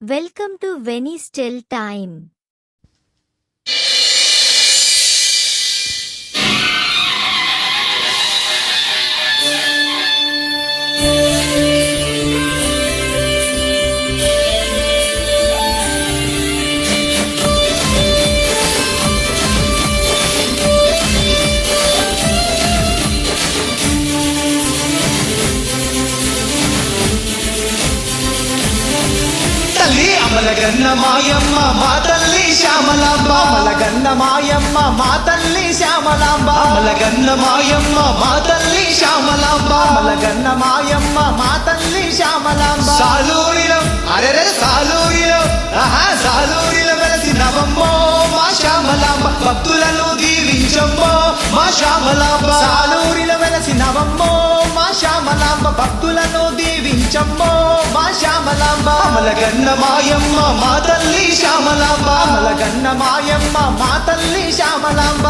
Welcome to Venice Till Time. అమలగన్న మాయమ్మ మా తల్లి శ్యామలాంబ అమలగన్న మాయమ్మ మా తల్లి శ్యామలాంబ అమలగన్న మాయమ్మ మా తల్లి శ్యామలాంబ అమలగన్న మాయమ్మ మా తల్లి శ్యామలాంబ సాలూరిలో అరెరే సాలూరిలో సాలూరిలో వెలసినవమ్మో మా శ్యామలాంబ భక్తులను దీవించమ్మో మా శ్యామలాంబ సాలూరిలో వెలసినవమ్మో మా శ్యామలాంబ భక్తులను దీవించమ్మో మా శ్యామలాంబ అమలగన్న మాయమ్మ మా తల్లి శ్యామలాంబ అమలగన్న మాయమ్మ మా తల్లి శ్యామలాంబ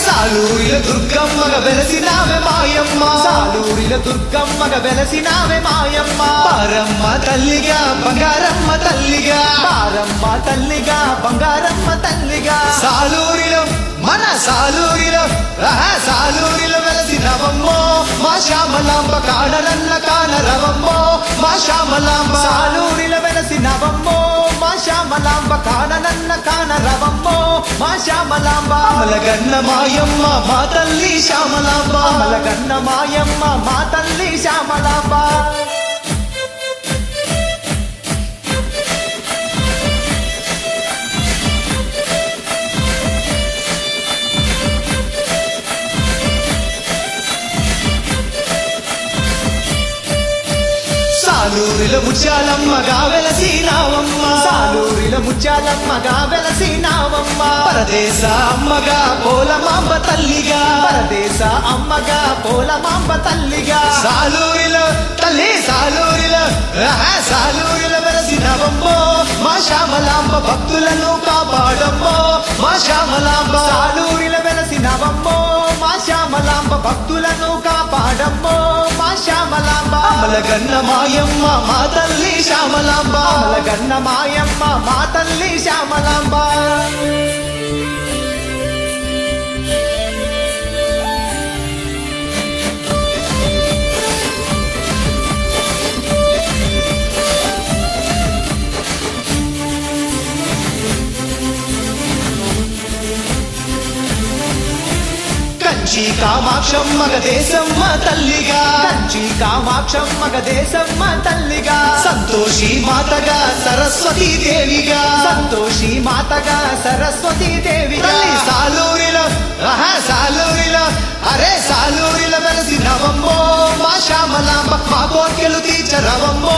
సాలూరిల దుర్గమ్మగ వెలసినావే మాయమ్మ సాలూరిల దుర్గమ్మగ వెలసినావే మాయమ్మ బారమ్మ తల్లిగా బంగారమ్మ తల్లిగా బారమ్మ తల్లిగా బంగారమ్మ తల్లిగా సాలూరిలో మన సాలూరిలో సాలూరిలో వెలసినవమ్మో మా శ్యామలాంబ కాడలన్న కానరవమ్మో మా శ్యామలాంబ సాలూరిలో వెలసినవమ్మో మా శ్యామలాంబ కాడలన్న కానరవమ్మో మా శ్యామలాంబ అమలగన్న మాయమ్మ మా తల్లి శ్యామలాంబ అమలగన్న మాయమ్మ మా తల్లి శ్యామలాంబ సాలూరిల ముత్యాలమ్మగా వెలసినావమ్మ సాలూరిల ముత్యాలమ్మగా వెలసినావమ్మ పరదేశ అమ్మగా పోలమాంబ తల్లిగా పరదేశ అమ్మగా పోలమాంబ తల్లిగా సాలూరిలో తల్లి సాలూరిలో సాలూరిలో వెలసినవమ్మో మా శ్యామలాంబ భక్తులను కాపాడమ్మో మా శ్యామలాంబ సాలూరిలో వెలసినవమ్మో మా శ్యామలాంబ భక్తులను కాపాడమ్మో మా శ్యామలాంబ అమలగన్న మాయమ్మ మా తల్లి శ్యామలాంబ అమలగన్న మాయమ్మ మా తల్లి శ్యామలాంబ కంచి కామాక్షమ్మగ దేశమ్మ తల్లిగా కంచి కామాక్షమ్మగ దేశమ్మ తల్లిగా సంతోషి మాతగా సరస్వతీ దేవిగా సంతోషి మాతగా సరస్వతీ దేవిగా సాలూరిలో సాలూరిలో అరే సాలూరిలో వెలసినవమ్మో మా శ్యామలాంబ మా కోర్కెలు తీర్చరవమ్మో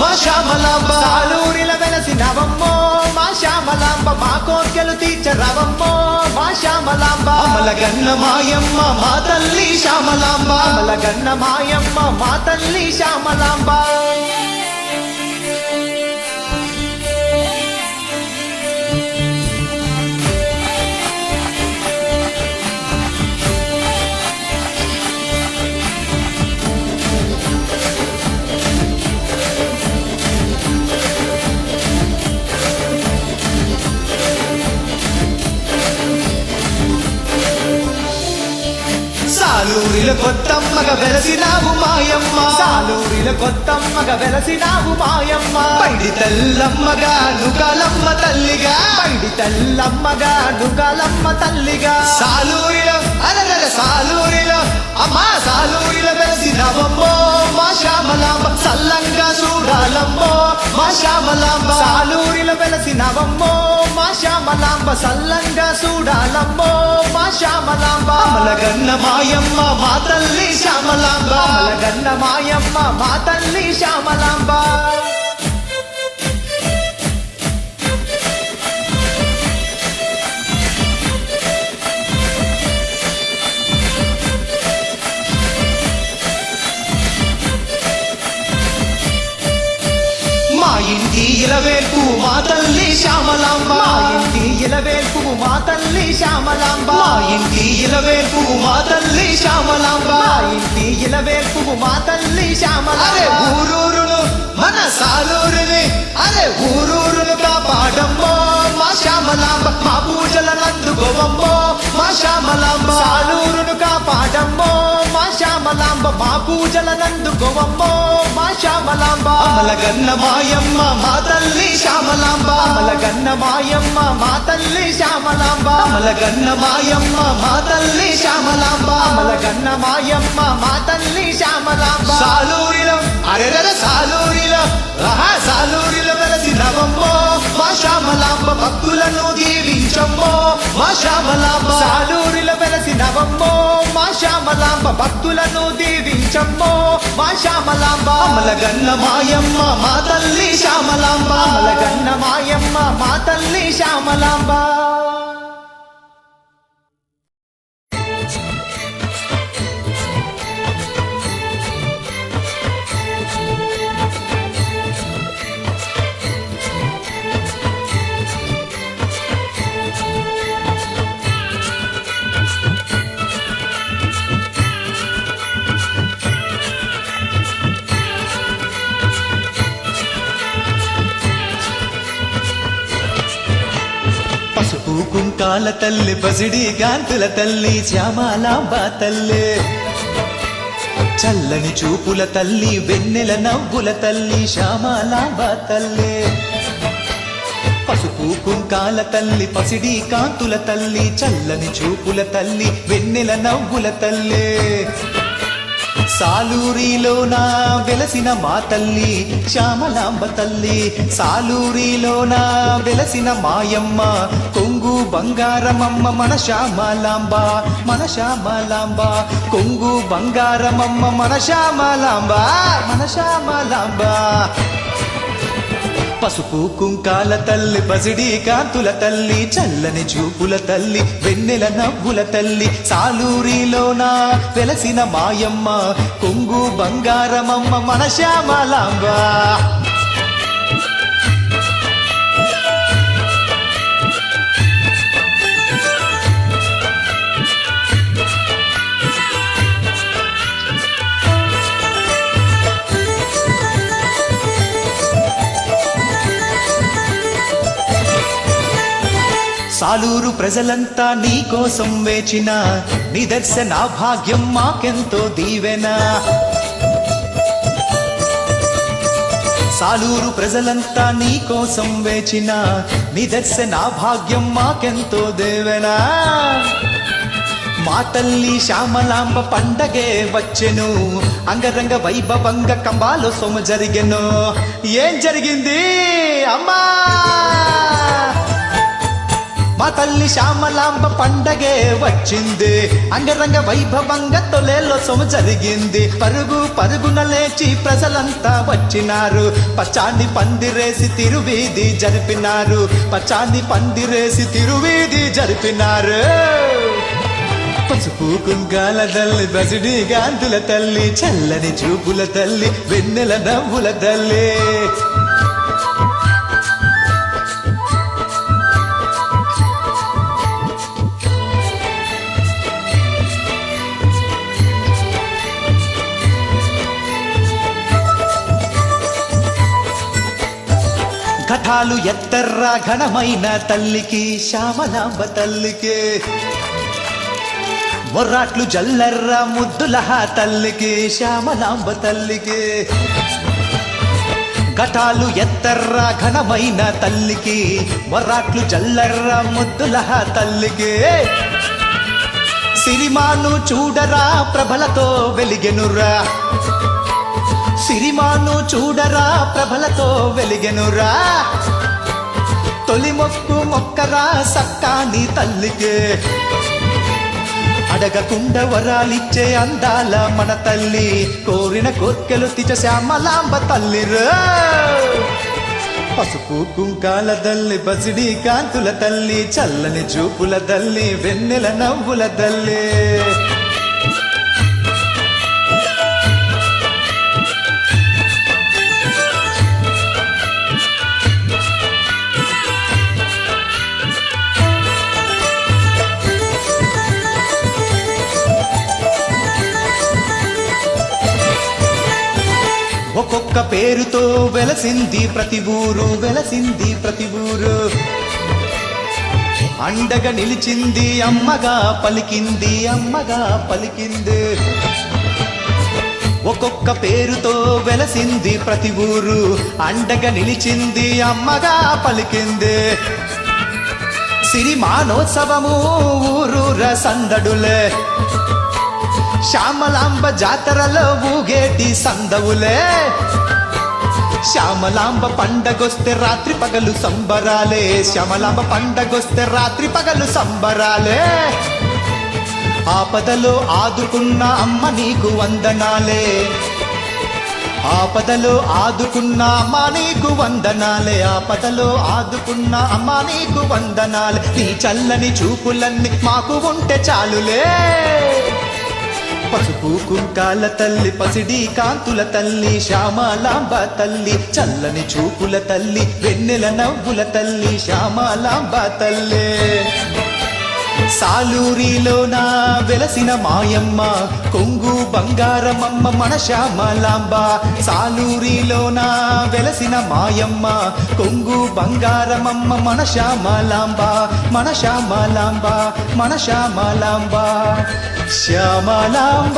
మా శ్యామలాంబ సాలూరిలో వెలసినవమ్మో మా శ్యామలాంబ మా కోర్కెలు తీర్చరవమ్మో మా శ్యామలాంబ అమలగన్న మాయమ్మ మా తల్లి శ్యామలాంబ అమలగన్న మాయమ్మ మా తల్లి శ్యామలాంబ సాలూరిల కొత్తమ్మగ వెలసినావు మాయమ్మ సాలూరిల కొత్తమ్మగ వెలసినావు మాయమ్మ పైడి తల్లమ్మగా నుగాలమ్మ తల్లిగా పైడి తల్లమ్మగా నుగాలమ్మ తల్లిగా సాలూరిలో అరగర సాలూరిలో అమ్మా సాలూరిలో వెలసినవమ్మో మా శ్యామలాంబ సల్లంగా చూడాలమ్మో మా శ్యామలాంబ సాలూరిలో వెలసినవమ్మో మా శ్యామలాంబ సల్లంగా చూడాలమ్మో మా శ్యామలాంబ అమలగన్న మాయమ్మ మా తల్లి శ్యామలాంబ అమలగన్న మాయమ్మ మా తల్లి శ్యామలాంబ శ్యామలాంబ మా ఇంటి ఇలవేల్పు మా తల్లి శ్యామలాంబ మా ఇంటి ఇలవేల్పు మా తల్లి శ్యామలాంబ మా ఇంటి ఇలవేల్పు మా తల్లి శ్యామలాంబ ఊరూరును మన సాలూరుని ఊరూరును కాపాడమ్మో మా శ్యామలాంబ మా పూజలనందుకోవమ్మో మా శ్యామలాంబ సాలూరును కాపాడమ్మో మా శ్యామలాంబ మా పూజలనందుకోవమ్మో మా శ్యామలాంబ అమలగన్న మాయమ్మ మా తల్లి శ్యామలాంబ అమలగన్న మాయమ్మ మా తల్లి శ్యామలాంబ అమలగన్న మాయమ్మ మా తల్లి శ్యామలాంబ అమలగన్న మాయమ్మ మా తల్లి శ్యామలాంబ సాలూరిలో సాలూరిలో సాలూరిలో వెలసినవమ్మో మా శ్యామలాంబ భక్తులను దీవించమ్మో మా శ్యామలాంబ సాలూరిలో వెలసినవమ్మో మా శ్యామలాంబ భక్తులను దీవించమ్మో మా శ్యామలాంబ అమలగన్న మాయమ్మ మా తల్లి శ్యామలాంబ అమలగన్న మాయమ్మ మా తల్లి శ్యామలాంబ పసుపు కుంకాల తల్లి పసిడి గాంతుల తల్లి శ్యామలాంబ తల్లి చల్లని చూపుల తల్లి వెన్నెల నవ్వుల తల్లి శ్యామలాంబ తల్లి పసుపు కుంకాల తల్లి పసిడి కాంతుల తల్లి చల్లని చూపుల తల్లి వెన్నెల నవ్వుల తల్లి సాలూరిలోన వెలసిన మా తల్లి శ్యామలాంబ తల్లి సాలూరిలోన వెలసిన మాయమ్మ కొంగు బంగారమమ్మ మన శ్యామలాంబ మన శ్యామలాంబ కొంగు బంగారమమ్మ మన శ్యామలాంబ మన శ్యామలాంబ పసుపు కుంకాల తల్లి పసిడి కాంతుల తల్లి చల్లని చూపుల తల్లి వెన్నెల నవ్వుల తల్లి సాలూరిలోన వెలసిన మాయమ్మ కొంగు బంగారమమ్మ మన శ్యామలాంబ సాలూరు ప్రజలంతా నీ కోసం వేచిన నిదర్శన భాగ్యం మాకెంతో దీవెన సాలూరు ప్రజలంతా నీ కోసం వేచిన నిదర్శన భాగ్యం మాకెంతో దేవెన మా తల్లి శ్యామలాంబ పండగే వచ్చెను అంగరంగ వైభవంగ కంబాలో సొమ జరిగెను ఏం జరిగింది అమ్మా మా తల్లి శ్యామలాంబ పండగే వచ్చింది అంగరంగ వైభవంగా తొలేలో సొమ జరిగింది పరుగు పరుగున లేచి ప్రజలంతా వచ్చినారు పచ్చాన్ని పందిరేసి తిరువీధి జరిపినారు పచ్చాన్ని పందిరేసి తిరువీధి జరిపినారు పసుపు కుంకాల తల్లి పసిడి గాంతుల తల్లి చల్లని చూపుల తల్లి వెన్నెల నవ్వుల తల్లి ఘటాలు ఎత్తర్రా ఘనమైన తల్లికి శ్యామలాంబ తల్లికి మొర్రాట్లు జల్లర్రా ముద్దుల తల్లికి శ్యామలాంబ తల్లికి ఘటాలు ఎత్తర్రా ఘనమైన తల్లికి మొర్రాట్లు జల్లర్రా ముద్దుల తల్లికి సిరిమాను చూడరా ప్రభలతో వెలిగెనురా సిరిమాను చూడరా ప్రభలతో వెలిగెనురా తొలి మొక్కు మొక్కరా సక్కాని తల్లికే అడగకుండా వరాలిచ్చే అందాల మన తల్లి కోరిన కోర్కెలు తిచ శ్యామలాంబ తల్లిరా పసుపు కుంకాల తల్లి పసిడి కాంతుల తల్లి చల్లని చూపుల తల్లి వెన్నెల నవ్వుల తల్లి ఒక్కొక్క పేరుతో వెలసింది ప్రతి ఊరు, వెలసింది ప్రతి ఊరు. అండగా నిలిచింది అమ్మగా పలికింది, అమ్మగా పలికింది. ఒక్కొక్క పేరుతో వెలసింది ప్రతి ఊరు, అండగా నిలిచింది అమ్మగా పలికింది. సిరిమానోత్సవము ఊరూర సందడులే, శ్యామలాంబ జాతరలో ఊగేటి సందవులే. శ్యామలాంబ పండగొస్తే రాత్రి పగలు సంబరాలే, శ్యామలాంబ పండగొస్తే రాత్రి పగలు సంబరాలే. ఆపదలో ఆదుకున్న అమ్మ నీకు వందనాలే, ఆపదలో ఆదుకున్న అమ్మ నీకు వందనాలే, ఆపదలో ఆదుకున్న అమ్మ నీకు వందనాలే. నీ చల్లని చూపులన్నీ మాకు ఉంటే చాలులే. పసుపు కుంకాల తల్లి, పసిడి కాంతుల తల్లి, శ్యామలాంబ తల్లి, చల్లని చూపుల తల్లి, వెన్నెల నవ్వుల తల్లి, శ్యామలాంబ తల్లి. సాలూరిలోన వెలసిన మాయమ్మ, కొంగు బంగారమమ్మ మన శ్యామలాంబ. సాలూరిలోన వెలసిన మాయమ్మ, కొంగు బంగారమమ్మ మన శ్యామలాంబ, మన శ్యామలాంబ, మన శ్యామలాంబ. శ్యామలాంబ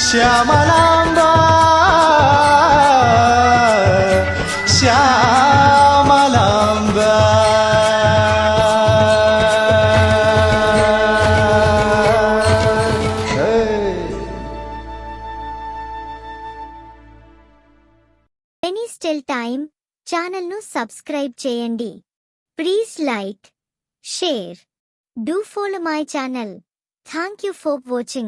శ్యామలాంబ శ్యామలాంబ. వెనీ స్టిల్ టైమ్ ఛానల్ను సబ్స్క్రైబ్ చేయండి. Please like, share. Do follow my channel. Thank you for watching.